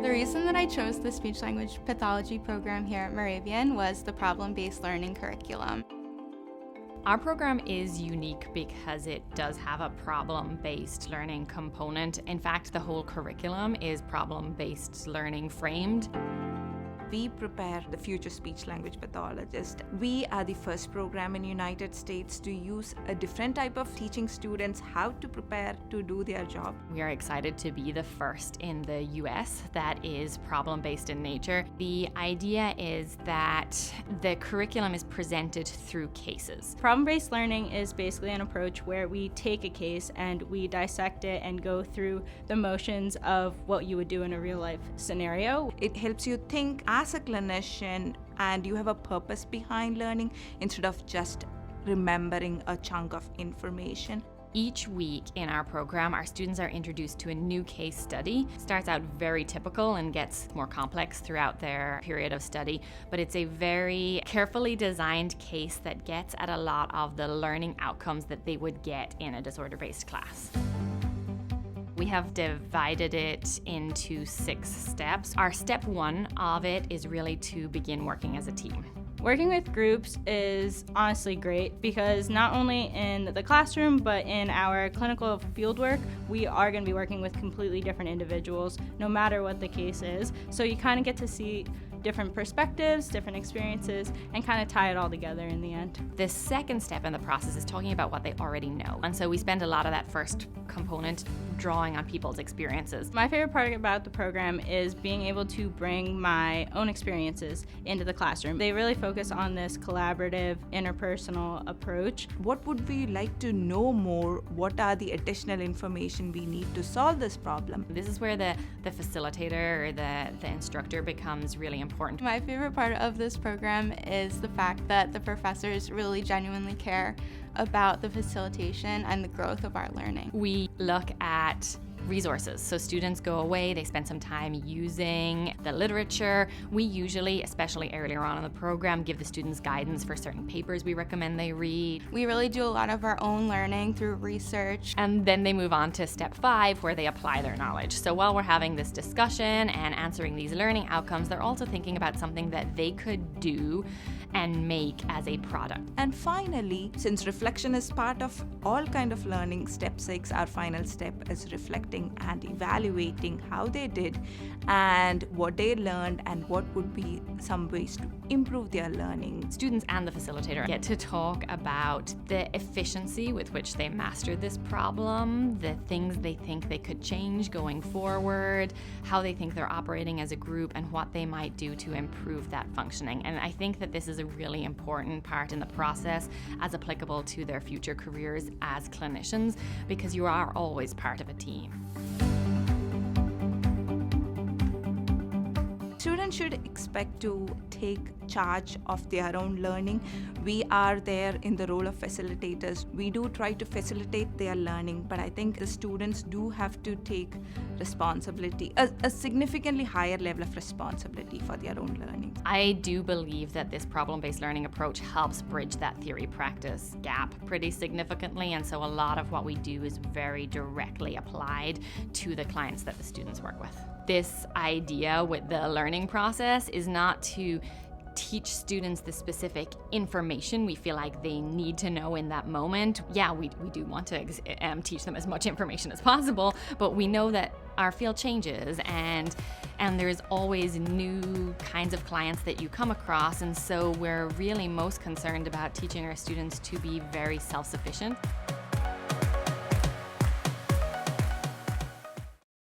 The reason that I chose the speech-language pathology program here at Moravian was the problem-based learning curriculum. Our program is unique because it does have a problem-based learning component. In fact, the whole curriculum is problem-based learning framed. We prepare the future speech-language pathologist. We are the first program in the United States to use a different type of teaching students how to prepare to do their job. We are excited to be the first in the US that is problem-based in nature. The idea is that the curriculum is presented through cases. Problem-based learning is basically an approach where we take a case and we dissect it and go through the motions of what you would do in a real-life scenario. It helps you think as a clinician, and you have a purpose behind learning instead of just remembering a chunk of information. Each week in our program, our students are introduced to a new case study. It starts out very typical and gets more complex throughout their period of study, but it's a very carefully designed case that gets at a lot of the learning outcomes that they would get in a disorder-based class. We have divided it into 6 steps. Our step 1 of it is really to begin working as a team. Working with groups is honestly great because not only in the classroom but in our clinical fieldwork, we are going to be working with completely different individuals no matter what the case is. So you kind of get to see different perspectives, different experiences, and kind of tie it all together in the end. The second step in the process is talking about what they already know. And so we spend a lot of that first component drawing on people's experiences. My favorite part about the program is being able to bring my own experiences into the classroom. They really focus on this collaborative, interpersonal approach. What would we like to know more? What are the additional information we need to solve this problem? This is where the facilitator or the instructor becomes really important. My favorite part of this program is the fact that the professors really genuinely care about the facilitation and the growth of our learning. We look at resources. So students go away, they spend some time using the literature. We usually, especially earlier on in the program, give the students guidance for certain papers we recommend they read. We really do a lot of our own learning through research. And then they move on to step 5 where they apply their knowledge. So while we're having this discussion and answering these learning outcomes, they're also thinking about something that they could do and make as a product. And finally, since reflection is part of all kind of learning, step 6, our final step, is reflecting and evaluating how they did and what they learned and what would be some ways to improve their learning. Students and the facilitator get to talk about the efficiency with which they mastered this problem, the things they think they could change going forward, how they think they're operating as a group, and what they might do to improve that functioning. And I think that this is a really important part in the process as applicable to their future careers as clinicians, because you are always part of a team. Students should expect to take charge of their own learning. We are there in the role of facilitators. We do try to facilitate their learning, but I think the students do have to take responsibility, a significantly higher level of responsibility for their own learning. I do believe that this problem-based learning approach helps bridge that theory-practice gap pretty significantly, and so a lot of what we do is very directly applied to the clients that the students work with. This idea with the learning process is not to teach students the specific information we feel like they need to know in that moment. Yeah, we do want to teach them as much information as possible, but we know that our field changes and there's always new kinds of clients that you come across, and so we're really most concerned about teaching our students to be very self-sufficient.